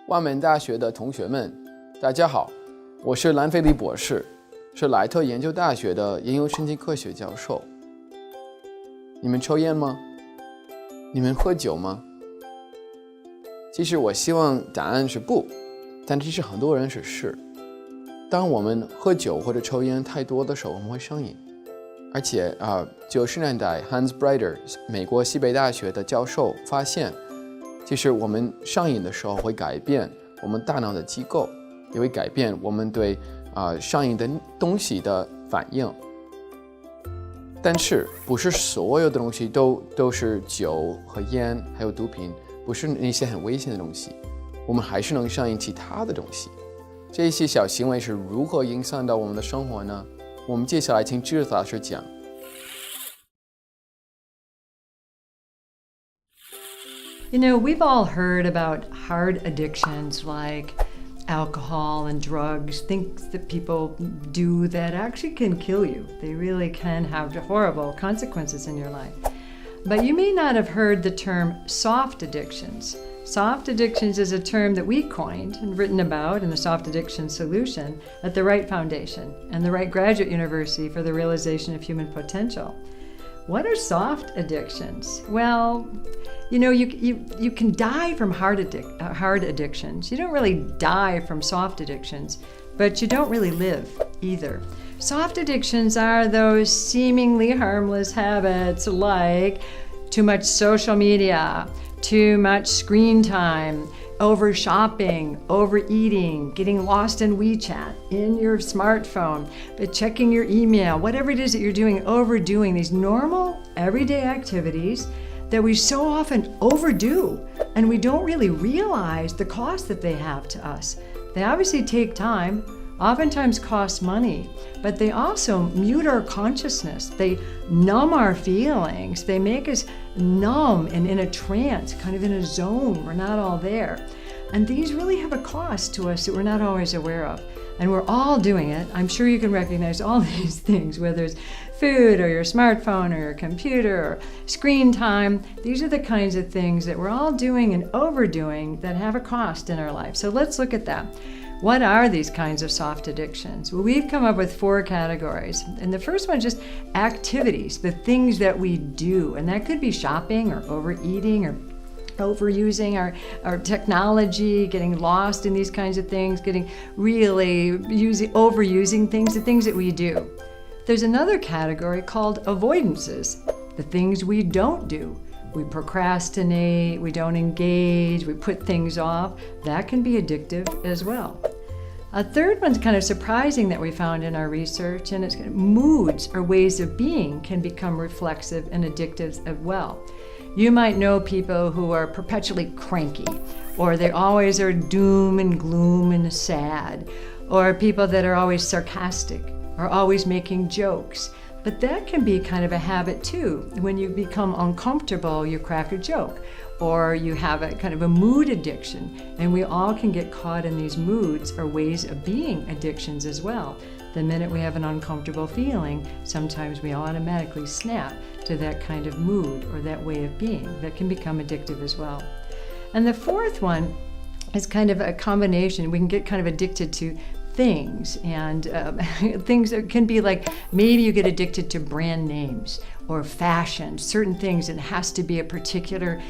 万门大学的同学们，大家好，我是兰菲利博士，是莱特研究大学的应用神经科学教授。你们抽烟吗？你们喝酒吗？其实我希望答案是不，但其实很多人是。当我们喝酒或者抽烟太多的时候，我们会上瘾。而且90年代 Hans Breiter 美国西北大学的教授发现，其实我们上瘾的时候会改变我们大脑的机构，也会改变我们对上瘾的东西的反应。但是不是所有的东西都是酒和烟还有毒品，不是那些很危险的东西，我们还是能上瘾其他的东西。这些小行为是如何影响到我们的生活呢？我们接下来请智子老师讲。You know, we've all heard about hard addictions like alcohol and drugs, things that people do that actually can kill you. They really can have horrible consequences in your life. But you may not have heard the term soft addictions. Soft addictions is a term that we coined and written about in the Soft Addiction Solution at the Wright Foundation and the Wright Graduate University for the Realization of Human Potential. What are soft addictions? Well, you know, you can die from hard addictions. You don't really die from soft addictions, but you don't really live either. Soft addictions are those seemingly harmless habits like too much social media, too much screen time, over shopping, overeating, getting lost in WeChat, in your smartphone, but checking your email, whatever it is that you're doing, overdoing these normal everyday activities that we so often overdo, and we don't really realize the cost that they have to us. They obviously take time, oftentimes cost money, but they also mute our consciousness. They numb our feelings. They make us numb and in a trance, kind of in a zone. We're not all there. And these really have a cost to us that we're not always aware of. And we're all doing it. I'm sure you can recognize all these things, whether it's food or your smartphone or your computer or screen time. These are the kinds of things that we're all doing and overdoing that have a cost in our life. So let's look at that. What are these kinds of soft addictions? Well, we've come up with 4 categories. And the first one is just activities, the things that we do. And that could be shopping or overeating or overusing our technology, getting lost in these kinds of things, getting really overusing things, the things that we do. There's another category called avoidances, the things we don't do. We procrastinate, we don't engage, we put things off. That can be addictive as well. A third one's kind of surprising that we found in our research, and it's moods or ways of being can become reflexive and addictive as well. You might know people who are perpetually cranky, or they always are doom and gloom and sad, or people that are always sarcastic, or always making jokes. But that can be kind of a habit too. When you become uncomfortable, you crack a joke, or you have a kind of a mood addiction. And we all can get caught in these moods or ways of being addictions as well. The minute we have an uncomfortable feeling, sometimes we automatically snap to that kind of mood or that way of being that can become addictive as well. And the fourth one is kind of a combination. We can get kind of addicted to things, and things that can be like, maybe you get addicted to brand names or fashion, certain things. It has to be a particular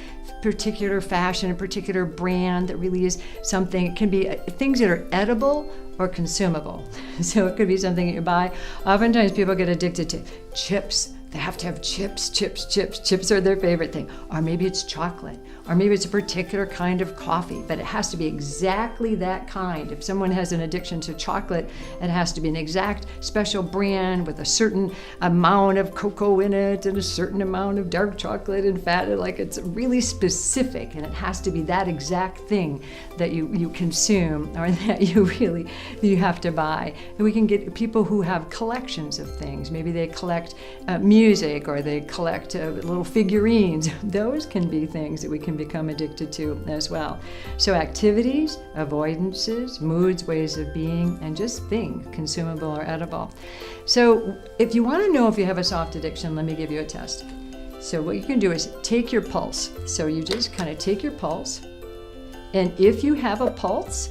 fashion, a particular brand that really is something. It can be things that are edible or consumable. So it could be something that you buy. Oftentimes people get addicted to chips. They have to have chips. Chips are their favorite thing. Or maybe it's chocolate. Or maybe it's a particular kind of coffee, but it has to be exactly that kind. If someone has an addiction to chocolate, it has to be an exact special brand with a certain amount of cocoa in it and a certain amount of dark chocolate and fat. Like, it's really specific, and it has to be that exact thing that you consume or that you have to buy. And we can get people who have collections of things. Maybe they collect music, or they collect little figurines. Those can be things that we can become addicted to as well. So activities, avoidances, moods, ways of being, and just things, consumable or edible. So if you want to know if you have a soft addiction, let me give you a test. So what you can do is take your pulse. So you just kind of take your pulse, And if you have a pulse,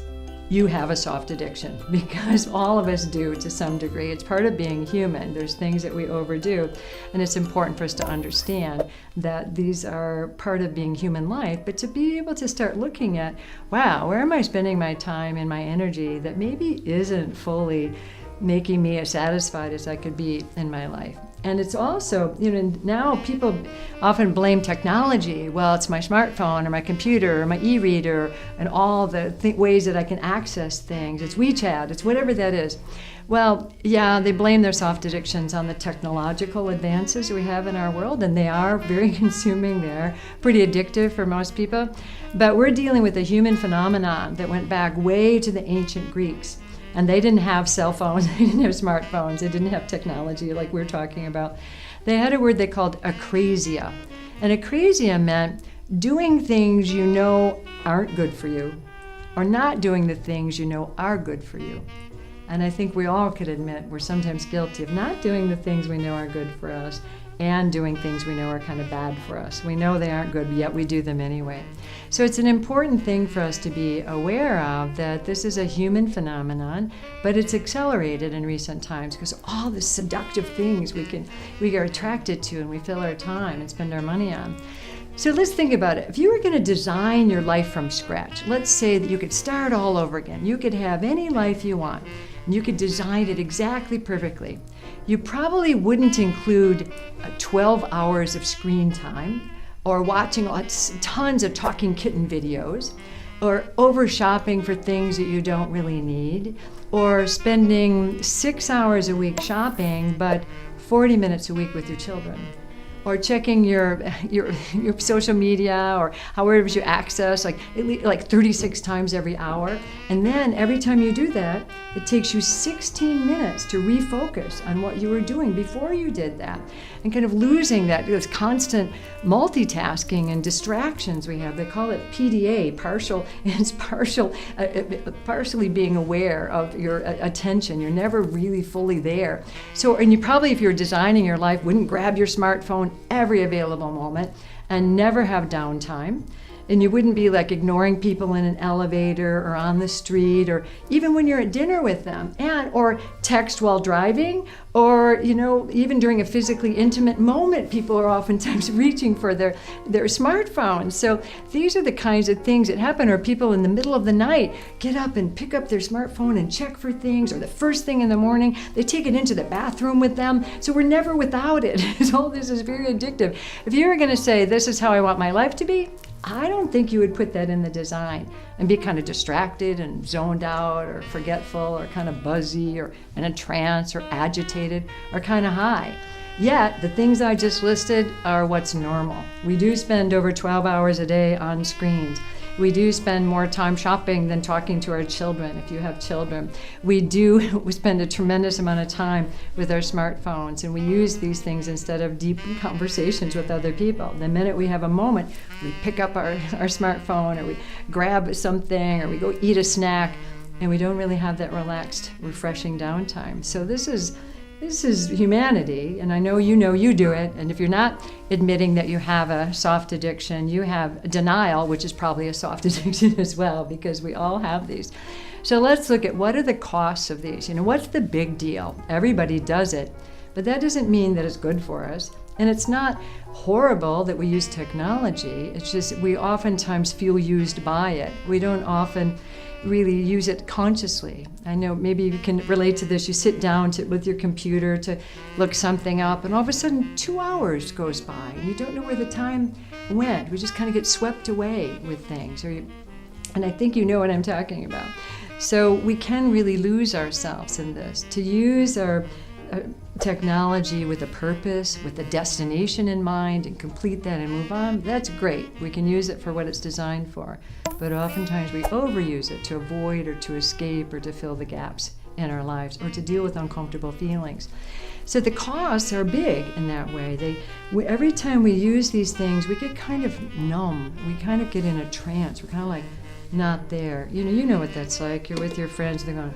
you have a soft addiction, because all of us do to some degree. It's part of being human. There's things that we overdo, and it's important for us to understand that these are part of being human life, but to be able to start looking at, wow, where am I spending my time and my energy that maybe isn't fully making me as satisfied as I could be in my life. And it's also, now people often blame technology. Well, it's my smartphone or my computer or my e-reader and all the ways that I can access things. It's WeChat, it's whatever that is. Well, yeah, they blame their soft addictions on the technological advances we have in our world, and they are very consuming. They're pretty addictive for most people. But we're dealing with a human phenomenon that went back way to the ancient Greeks. And they didn't have cell phones, they didn't have smartphones, they didn't have technology like we're talking about. They had a word they called akrasia. And akrasia meant doing things you know aren't good for you, or not doing the things you know are good for you. And I think we all could admit we're sometimes guilty of not doing the things we know are good for us and doing things we know are kind of bad for us. We know they aren't good, but yet we do them anyway. So it's an important thing for us to be aware of, that this is a human phenomenon, but it's accelerated in recent times because all the seductive things we are attracted to and we fill our time and spend our money on. So let's think about it. If you were going to design your life from scratch, let's say that you could start all over again. You could have any life you want, and you could design it exactly perfectly. You probably wouldn't include 12 hours of screen time, or watching tons of talking kitten videos, or over shopping for things that you don't really need, or spending 6 hours a week shopping, but 40 minutes a week with your children. Or checking your social media or however you access, like 36 times every hour. And then every time you do that, it takes you 16 minutes to refocus on what you were doing before you did that. And kind of losing this constant multitasking and distractions we have. They call it PDA, partially being aware of your attention. You're never really fully there. And you probably, if you're designing your life, wouldn't grab your smartphone every available moment and never have downtime. And you wouldn't be like ignoring people in an elevator or on the street, or even when you're at dinner with them, or text while driving, or even during a physically intimate moment, people are oftentimes reaching for their smartphones. So these are the kinds of things that happen. Or people in the middle of the night get up and pick up their smartphone and check for things, or the first thing in the morning they take it into the bathroom with them. So we're never without it. All this is very addictive. If you were going to say, this is how I want my life to be, I don't think you would put that in the design and be kind of distracted and zoned out or forgetful or kind of buzzy or in a trance or agitated or kind of high. Yet, the things I just listed are what's normal. We do spend over 12 hours a day on screens. We do spend more time shopping than talking to our children, if you have children. We spend a tremendous amount of time with our smartphones, and we use these things instead of deep conversations with other people. The minute we have a moment, we pick up our smartphone, or we grab something, or we go eat a snack, and we don't really have that relaxed, refreshing downtime. So this is humanity, and I know you do it. And if you're not admitting that you have a soft addiction, you have denial, which is probably a soft addiction as well, because we all have these. So let's look at what are the costs of these. What's the big deal? Everybody does it, but that doesn't mean that it's good for us. And it's not horrible that we use technology. It's just we oftentimes feel used by it. We don't often really use it consciously. I know maybe you can relate to this. You sit down with your computer to look something up, and all of a sudden 2 hours goes by and you don't know where the time went. We just kind of get swept away with things. And I think you know what I'm talking about. So we can really lose ourselves in this. To use our technology with a purpose, with a destination in mind, and complete that and move on, that's great. We can use it for what it's designed for. But oftentimes we overuse it to avoid or to escape or to fill the gaps in our lives or to deal with uncomfortable feelings. So the costs are big in that way. Every time we use these things, we get kind of numb. We kind of get in a trance. We're kind of like not there. You know what that's like. You're with your friends, they're going,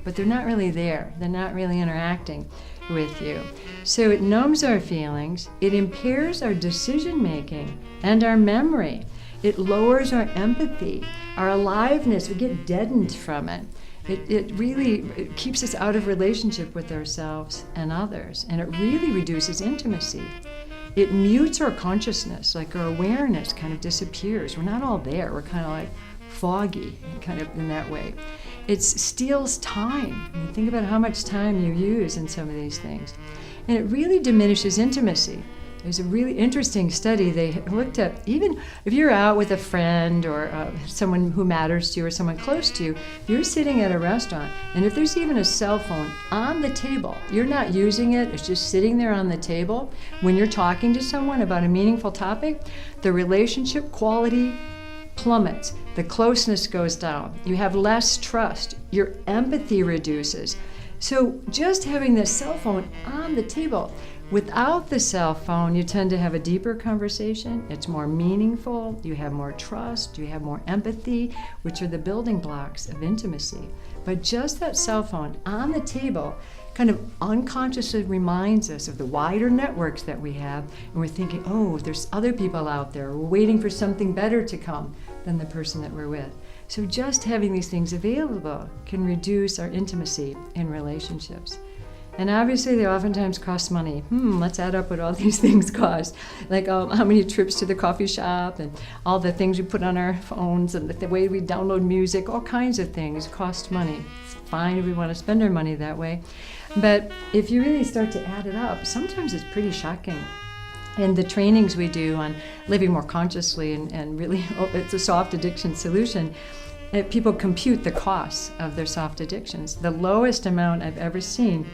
but they're not really there. They're not really interacting with you. So it numbs our feelings. It impairs our decision making and our memory. It lowers our empathy, our aliveness. We get deadened from it. It really keeps us out of relationship with ourselves and others, and it really reduces intimacy. It mutes our consciousness, like our awareness kind of disappears. We're not all there. We're kind of like foggy, kind of in that way. It steals time. I mean, think about how much time you use in some of these things. And it really diminishes intimacy. There's a really interesting study. They looked at, even if you're out with a friend or someone who matters to you or someone close to you, you're sitting at a restaurant, and if there's even a cell phone on the table, you're not using it, it's just sitting there on the table, when you're talking to someone about a meaningful topic, the relationship quality plummets, the closeness goes down, you have less trust, your empathy reduces. So just having this cell phone on the table, without the cell phone, you tend to have a deeper conversation. It's more meaningful. You have more trust. You have more empathy, which are the building blocks of intimacy. But just that cell phone on the table kind of unconsciously reminds us of the wider networks that we have. And we're thinking, oh, there's other people out there. We're waiting for something better to come than the person that we're with. So just having these things available can reduce our intimacy in relationships. And obviously they oftentimes cost money. Let's add up what all these things cost. Like how many trips to the coffee shop and all the things we put on our phones and the way we download music, all kinds of things cost money. It's fine if we want to spend our money that way. But if you really start to add it up, sometimes it's pretty shocking. And the trainings we do on living more consciously and really, it's a soft addiction solution, people compute the costs of their soft addictions. The lowest amount I've ever seen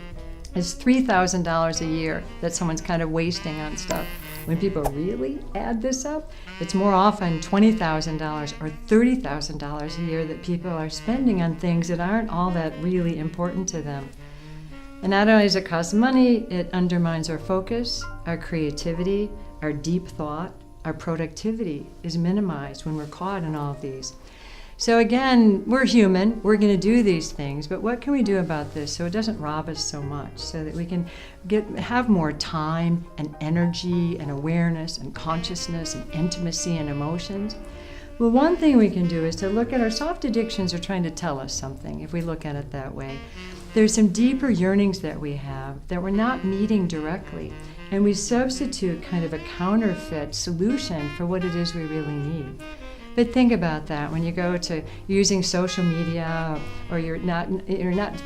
is $3,000 a year that someone's kind of wasting on stuff. When people really add this up, it's more often $20,000 or $30,000 a year that people are spending on things that aren't all that really important to them. And not only does it cost money, it undermines our focus, our creativity, our deep thought, our productivity is minimized when we're caught in all of these. So again, we're human, we're going to do these things, but what can we do about this so it doesn't rob us so much, so that we can have more time and energy and awareness and consciousness and intimacy and emotions? Well, one thing we can do is to look at our soft addictions are trying to tell us something, if we look at it that way. There's some deeper yearnings that we have that we're not meeting directly, and we substitute kind of a counterfeit solution for what it is we really need. But think about that when you go to using social media, or you're not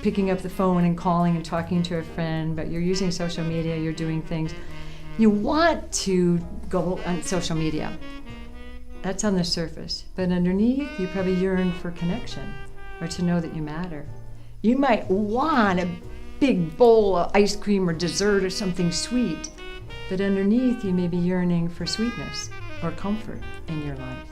picking up the phone and calling and talking to a friend, but you're using social media, you're doing things. You want to go on social media. That's on the surface. But underneath, you probably yearn for connection or to know that you matter. You might want a big bowl of ice cream or dessert or something sweet, but underneath, you may be yearning for sweetness or comfort in your life.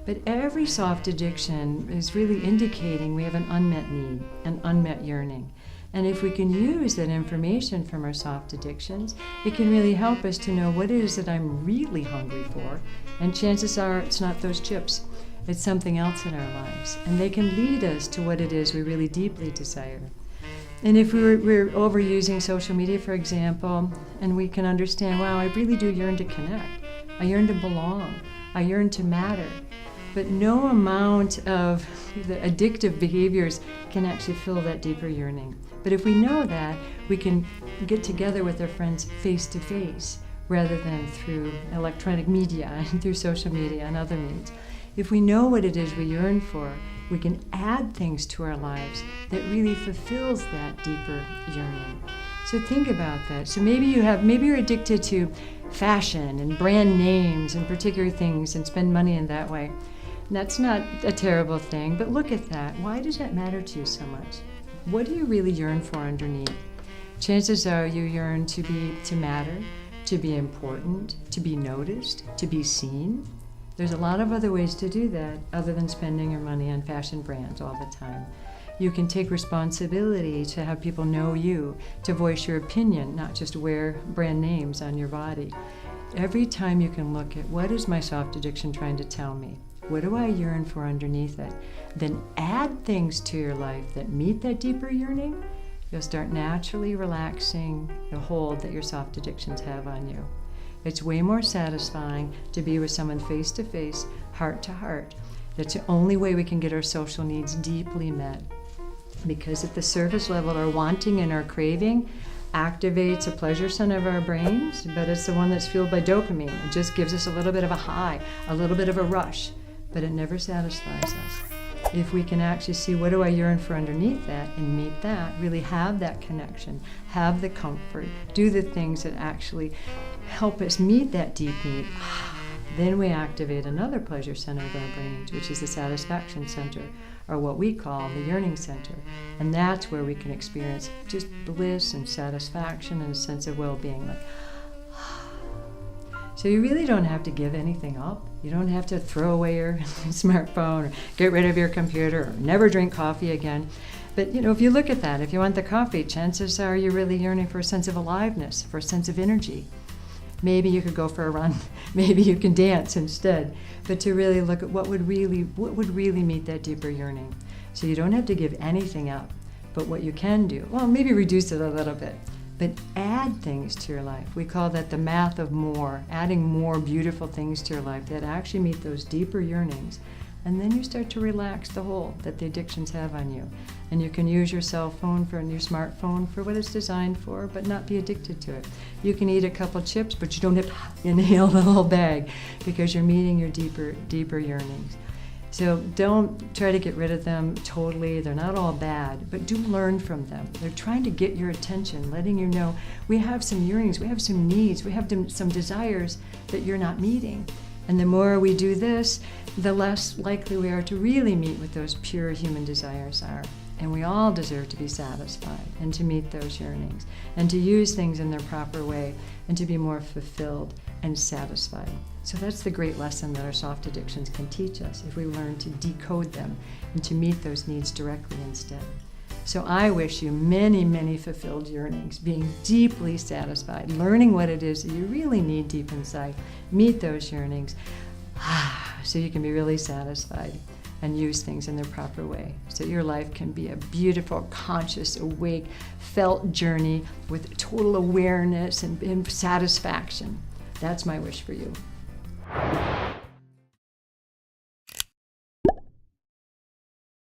But every soft addiction is really indicating we have an unmet need, an unmet yearning. And if we can use that information from our soft addictions, it can really help us to know what it is that I'm really hungry for. And chances are it's not those chips, it's something else in our lives. And they can lead us to what it is we really deeply desire. And if we're overusing social media, for example, and we can understand, wow, I really do yearn to connect. I yearn to belong. I yearn to matter. But no amount of the addictive behaviors can actually fill that deeper yearning. But if we know that, we can get together with our friends face to face rather than through electronic media and through social media and other means. If we know what it is we yearn for, we can add things to our lives that really fulfills that deeper yearning. So think about that. So maybe you're addicted to fashion and brand names and particular things and spend money in that way. And that's not a terrible thing, but look at that. Why does that matter to you so much? What do you really yearn for underneath? Chances are you yearn to matter, to be important, to be noticed, to be seen. There's a lot of other ways to do that other than spending your money on fashion brands all the time. You can take responsibility to have people know you, to voice your opinion, not just wear brand names on your body. Every time you can look at what is my soft addiction trying to tell me? What do I yearn for underneath it? Then add things to your life that meet that deeper yearning. You'll start naturally relaxing the hold that your soft addictions have on you. It's way more satisfying to be with someone face to face, heart to heart. That's the only way we can get our social needs deeply met. Because at the surface level, our wanting and our craving activates a pleasure center of our brains, but it's the one that's fueled by dopamine. It just gives us a little bit of a high, a little bit of a rush, but it never satisfies us. If we can actually see what do I yearn for underneath that and meet that, really have that connection, have the comfort, do the things that actually help us meet that deep need, then we activate another pleasure center of our brains, which is the satisfaction center, or what we call the yearning center. And that's where we can experience just bliss and satisfaction and a sense of well-being. So you really don't have to give anything up. You don't have to throw away your smartphone or get rid of your computer or never drink coffee again. But if you look at that, if you want the coffee, chances are you're really yearning for a sense of aliveness, for a sense of energy. Maybe you could go for a run. Maybe you can dance instead. But to really look at what would really meet that deeper yearning. So you don't have to give anything up. But what you can do, well, maybe reduce it a little bit, but add things to your life. We call that the math of more, adding more beautiful things to your life that actually meet those deeper yearnings. And then you start to relax the hold that the addictions have on you. And you can use your cell phone and your smartphone for what it's designed for, but not be addicted to it. You can eat a couple chips, but you don't have to inhale the whole bag because you're meeting your deeper yearnings. So don't try to get rid of them totally. They're not all bad, but do learn from them. They're trying to get your attention, letting you know we have some yearnings, we have some needs, we have some desires that you're not meeting. And the more we do this, the less likely we are to really meet what those pure human desires are. And we all deserve to be satisfied and to meet those yearnings and to use things in their proper way and to be more fulfilled and satisfied. So that's the great lesson that our soft addictions can teach us if we learn to decode them and to meet those needs directly instead. So I wish you many, many fulfilled yearnings, being deeply satisfied, learning what it is that you really need deep inside. Meet those yearnings so you can be really satisfied and use things in their proper way. So your life can be a beautiful, conscious, awake, felt journey with total awareness and satisfaction. That's my wish for you.